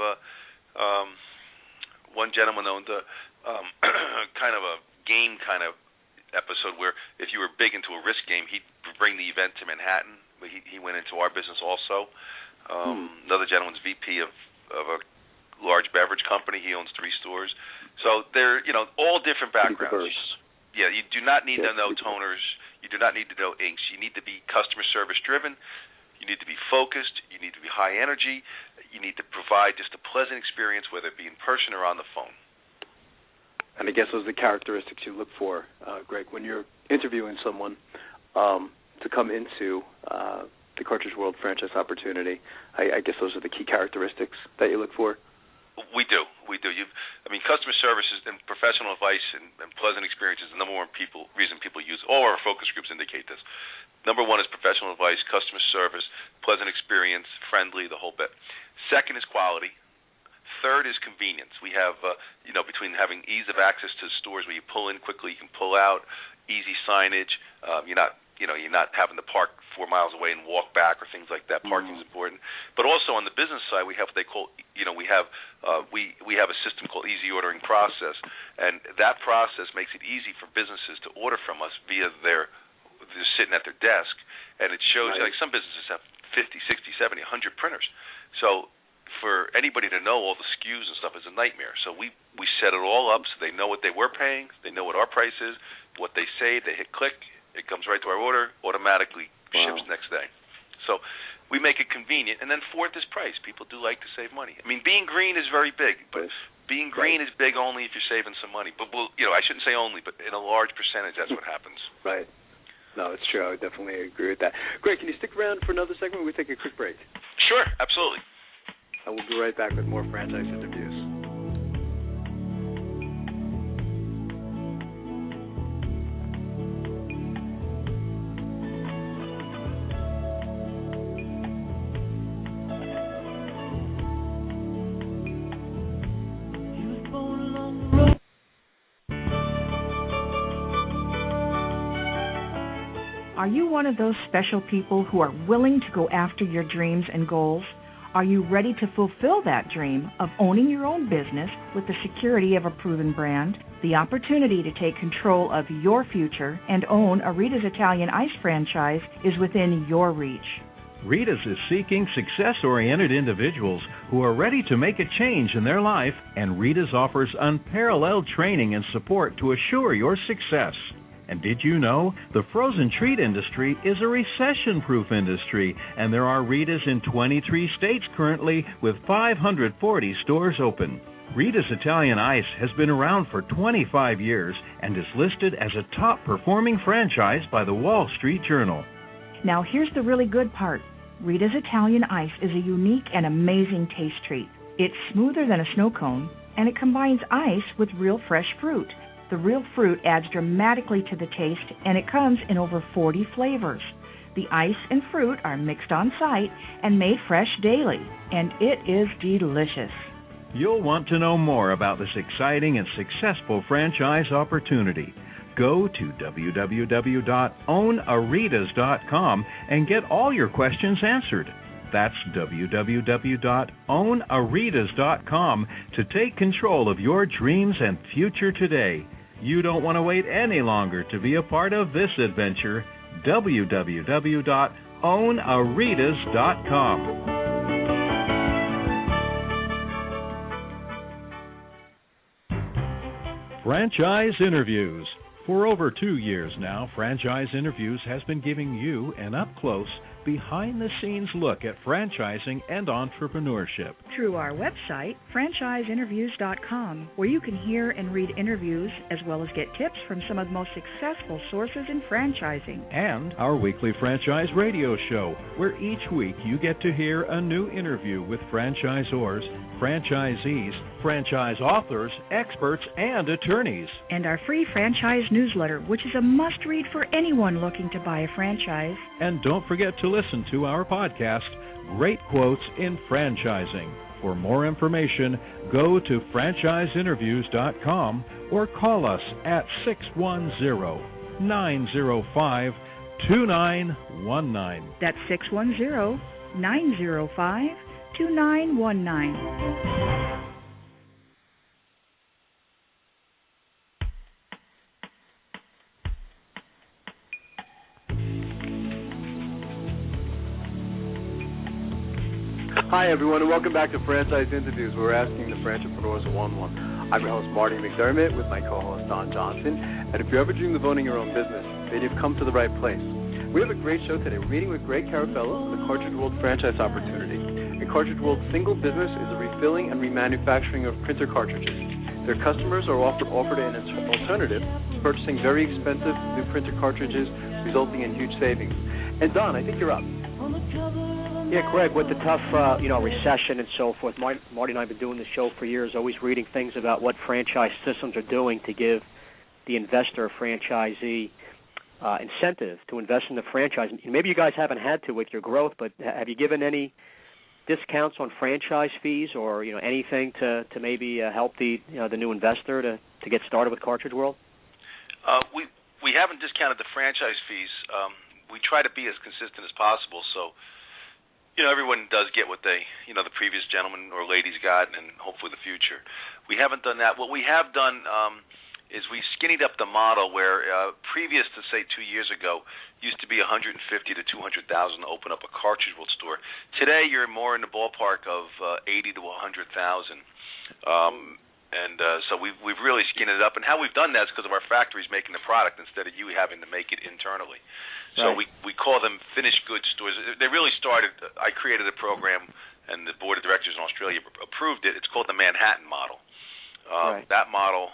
one gentleman owned a kind of a game kind of episode where if you were big into a risk game, he'd bring the event to Manhattan. He went into our business also. Another gentleman's VP of a large beverage company. He owns 3 stores. So they're, all different backgrounds. Yeah, you do not need to know toners. You do not need to know inks. You need to be customer service driven. You need to be focused. You need to be high energy. You need to provide just a pleasant experience, whether it be in person or on the phone. And I guess those are the characteristics you look for, Greg, when you're interviewing someone to come into the Cartridge World franchise opportunity. I guess those are the key characteristics that you look for. We do. Customer services and professional advice and pleasant experiences is the number one reason people use. All our focus groups indicate this. Number 1 is professional advice, customer service, pleasant experience, friendly, the whole bit. Second is quality. Third is convenience. We have, between having ease of access to stores where you pull in quickly, you can pull out, easy signage. You're not having to park 4 miles away and walk back or things like that. Parking is important. But also on the business side, we have what they call, we have a system called Easy Ordering Process, and that process makes it easy for businesses to order from us via they're sitting at their desk, and it shows like some businesses have 50, 60, 70, 100 printers. So for anybody to know all the SKUs and stuff is a nightmare. So we set it all up so they know what they were paying, they know what our price is, what they save, they hit click, it comes right to our order, automatically ships next day. So we make it convenient. And then fourth is price. People do like to save money. Being green is very big, but being green is big only if you're saving some money. But I shouldn't say only, but in a large percentage, that's what happens. Right. No, it's true. I would definitely agree with that. Greg, can you stick around for another segment? We'll take a quick break. Sure, absolutely. I will be right back with more franchise interviews. Are you one of those special people who are willing to go after your dreams and goals? Are you ready to fulfill that dream of owning your own business with the security of a proven brand? The opportunity to take control of your future and own a Rita's Italian Ice franchise is within your reach. Rita's is seeking success-oriented individuals who are ready to make a change in their life, and Rita's offers unparalleled training and support to assure your success. And did you know the frozen treat industry is a recession-proof industry, and there are Rita's in 23 states currently with 540 stores open. Rita's Italian Ice has been around for 25 years and is listed as a top-performing franchise by the Wall Street Journal. Now here's the really good part. Rita's Italian Ice is a unique and amazing taste treat. It's smoother than a snow cone, and it combines ice with real fresh fruit. The real fruit adds dramatically to the taste, and it comes in over 40 flavors. The ice and fruit are mixed on site and made fresh daily, and it is delicious. You'll want to know more about this exciting and successful franchise opportunity. Go to www.ownaritas.com and get all your questions answered. That's www.ownaritas.com to take control of your dreams and future today. You don't want to wait any longer to be a part of this adventure. www.ownaritas.com. Franchise Interviews. For over 2 years now, Franchise Interviews has been giving you an up-close, behind-the-scenes look at franchising and entrepreneurship. Through our website, franchiseinterviews.com, where you can hear and read interviews as well as get tips from some of the most successful sources in franchising. And our weekly franchise radio show, where each week you get to hear a new interview with franchisors, franchisees, franchise authors, experts, and attorneys. And our free franchise newsletter, which is a must-read for anyone looking to buy a franchise. And don't forget to listen to our podcast, Great Quotes in Franchising. For more information, go to franchiseinterviews.com or call us at 610-905-2919. That's 610-905-2919. Hi, everyone, and welcome back to Franchise Interviews. We're asking the Franchipreneurs one-on-one. I'm your host, Marty McDermott, with my co-host, Don Johnson. And if you ever dreamed of owning your own business, then you've come to the right place. We have a great show today. We're meeting with Greg Carafello on the Cartridge World franchise opportunity. And Cartridge World's single business is the refilling and remanufacturing of printer cartridges. Their customers are offered an alternative to purchasing very expensive new printer cartridges, resulting in huge savings. And Don, I think you're up. Yeah, Greg, with the tough, recession and so forth, Marty and I have been doing this show for years, always reading things about what franchise systems are doing to give the investor, franchisee, incentive to invest in the franchise. Maybe you guys haven't had to with your growth, but have you given any discounts on franchise fees or anything to maybe help the new investor to get started with Cartridge World? We haven't discounted the franchise fees. We try to be as consistent as possible, so everyone does get what they the previous gentleman or ladies got, and hopefully the future. We haven't done that. What we have done is we skinnied up the model where previous to say 2 years ago used to be $150,000 to $200,000 to open up a Cartridge World store. Today you're more in the ballpark of $80,000 to $100,000. So we've really skinned it up, and how we've done that is because of our factories making the product instead of you having to make it internally. So right. we call them finished goods stores. They really started. I created a program, and the board of directors in Australia approved it. It's called the Manhattan model. Right. That model.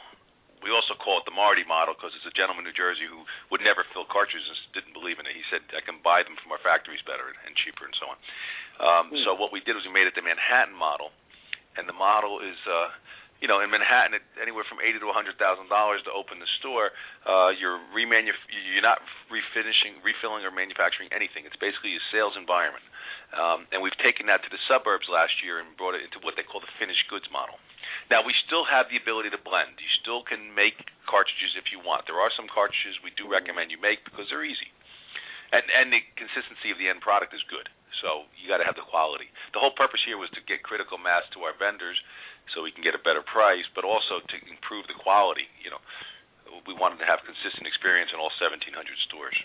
We also call it the Marty model because it's a gentleman in New Jersey who would never fill cartridges and didn't believe in it. He said, I can buy them from our factories better and cheaper and so on. So what we did was we made it the Manhattan model, and the model is, in Manhattan, anywhere from $80,000 to $100,000 to open the store. You're not refilling, or manufacturing anything. It's basically a sales environment. And we've taken that to the suburbs last year and brought it into what they call the finished goods model. Now, we still have the ability to blend. You still can make cartridges if you want. There are some cartridges we do recommend you make because they're easy. And the consistency of the end product is good. So you got to have the quality. The whole purpose here was to get critical mass to our vendors so we can get a better price, but also to improve the quality. We wanted to have consistent experience in all 1,700 stores.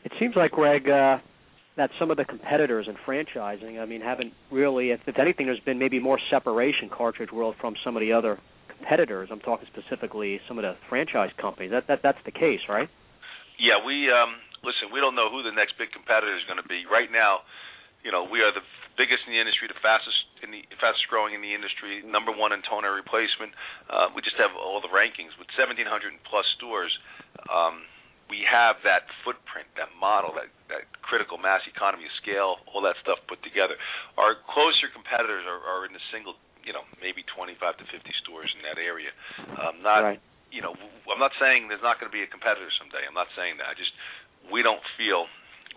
It seems like, Greg, that some of the competitors in franchising, haven't really, if anything, there's been maybe more separation, Cartridge World, from some of the other competitors. I'm talking specifically some of the franchise companies. That's the case, right? Yeah, we listen, we don't know who the next big competitor is going to be. Right now, we are the biggest in the industry, the fastest growing in the industry, number one in toner replacement. We just have all the rankings. With 1,700 plus stores, we have that footprint, that model, that critical mass, economy of scale, all that stuff put together. Our closer competitors are in the single, maybe 25 to 50 stores in that area. Right. I'm not saying there's not going to be a competitor someday. I'm not saying that.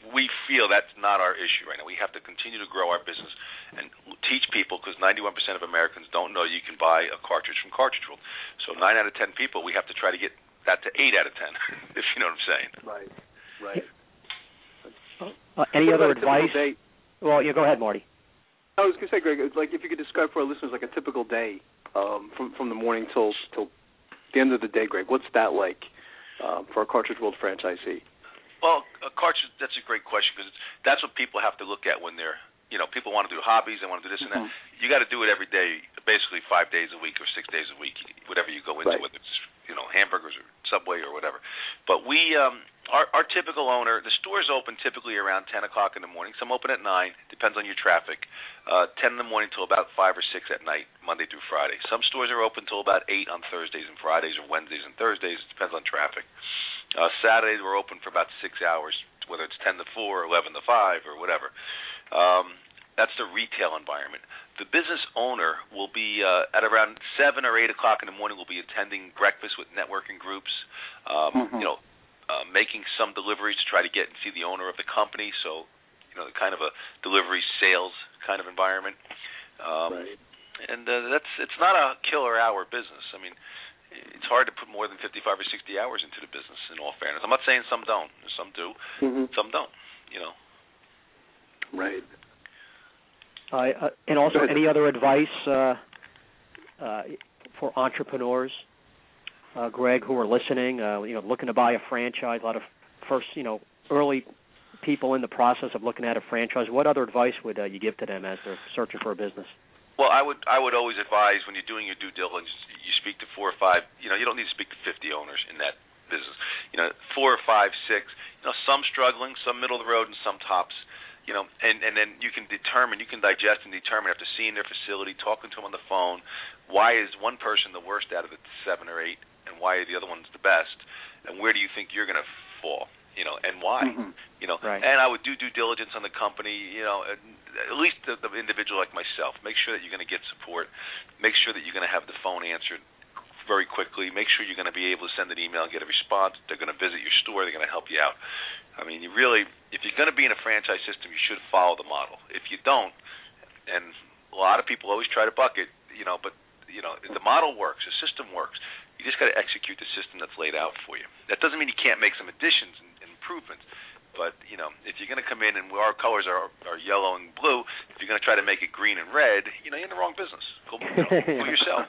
We feel that's not our issue right now. We have to continue to grow our business and teach people, because 91% of Americans don't know you can buy a cartridge from Cartridge World. So 9 out of 10 people, we have to try to get that to 8 out of 10, if you know what I'm saying. Right. Any other advice? Well, go ahead, Marty. I was going to say, Greg, like if you could describe for our listeners like a typical day from the morning till the end of the day, Greg, what's that like for a Cartridge World franchisee? Well, a cartridge, that's a great question, because that's what people have to look at when they're, people want to do hobbies, they want to do this and that. You got to do it every day, basically 5 days a week or 6 days a week, whatever you go into, right. Whether it's, hamburgers or Subway or whatever. But we, our typical owner, the stores open typically around 10 o'clock in the morning. Some open at 9, depends on your traffic. 10 in the morning till about 5 or 6 at night, Monday through Friday. Some stores are open till about 8 on Thursdays and Fridays, or Wednesdays and Thursdays. It depends on traffic. Saturdays we're open for about 6 hours, whether it's 10 to 4, 11 to 5, or whatever. That's the retail environment. The business owner will be at around 7 or 8 o'clock in the morning. Will be attending breakfast with networking groups, making some deliveries to try to get and see the owner of the company. So, kind of a delivery sales kind of environment. Right. And it's not a killer hour business. It's hard to put more than 55 or 60 hours into the business, in all fairness. I'm not saying some don't. Some do. Some don't, Right. And also, any other advice for entrepreneurs, Greg, who are listening, looking to buy a franchise, a lot of first, early people in the process of looking at a franchise, what other advice would you give to them as they're searching for a business? Well, I would always advise when you're doing your due diligence, you speak to 4 or 5. You don't need to speak to 50 owners in that business. 4 or 5, 6. Some struggling, some middle of the road, and some tops. And then you can digest and determine after seeing their facility, talking to them on the phone, why is one person the worst out of the 7 or 8, and why are the other ones the best, and where do you think you're going to fall, and why, Right. And I would do due diligence on the company, at least the individual like myself. Make sure that you're going to get support. Make sure that you're going to have the phone answered very quickly. Make sure you're going to be able to send an email and get a response. They're going to visit your store. They're going to help you out. I mean, if you're going to be in a franchise system, you should follow the model. If you don't, and a lot of people always try to buck it, but the model works, the system works. You just got to execute the system that's laid out for you. That doesn't mean you can't make some additions and improvements. But, if you're going to come in and our colors are yellow and blue, if you're going to try to make it green and red, you're in the wrong business. Go yourself.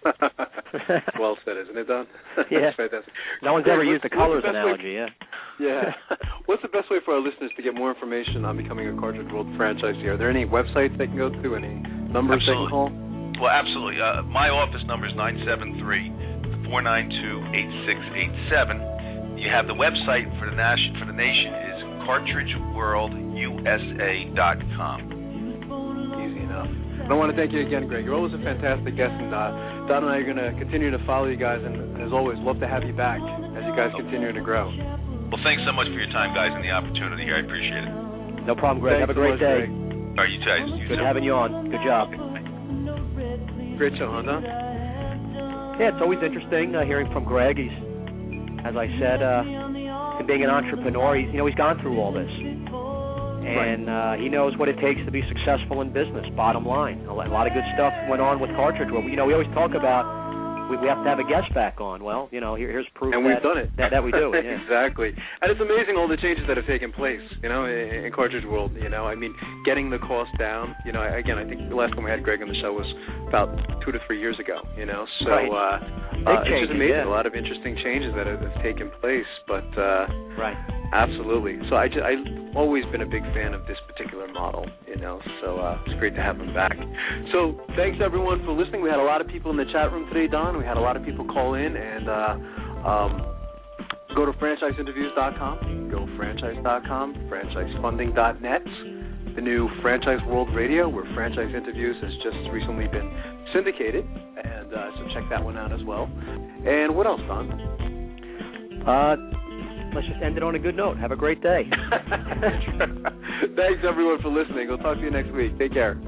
Well said, isn't it, Don? Yeah. Fantastic. No one's ever used the colors analogy, yeah. Yeah. What's the best way for our listeners to get more information on becoming a Cartridge World franchisee? Are there any websites they can go to, any numbers they can call? Well, absolutely. My office number is 973-492-8687. You have the website for the nation is cartridgeworldusa.com. Easy enough. And I want to thank you again, Greg. You're always a fantastic guest, and Don and I are going to continue to follow you guys, and as always, love to have you back as you guys continue to grow. Well, thanks so much for your time, guys, and the opportunity here. I appreciate it. No problem, Greg. Thanks have a great day. Greg. All right, you guys. Good having you on. Good job. Great show, huh, Don? Yeah, it's always interesting hearing from Greg. He's, as I said, being an entrepreneur, he's gone through all this, and he knows what it takes to be successful in business. Bottom line, a lot of good stuff went on with Cartridge World. We always talk about we have to have a guest back on. Well, here's proof. And we've done it. That we do. Yeah. Exactly. And it's amazing all the changes that have taken place. In Cartridge World. I mean, getting the cost down. Again, I think the last time we had Greg on the show was about 2 to 3 years ago. So right. It's just amazing. Yeah. A lot of interesting changes that have taken place. But right. Absolutely. So I've always been a big fan of this particular model. So it's great to have him back. So thanks everyone for listening. We had a lot of people in the chat room today, Don. We had a lot of people call in, and go to franchiseinterviews.com, go franchise.com, franchisefunding.net, the new Franchise World Radio, where Franchise Interviews has just recently been syndicated, and so check that one out as well. And what else, Don? Let's just end it on a good note. Have a great day. Thanks, everyone, for listening. We'll talk to you next week. Take care.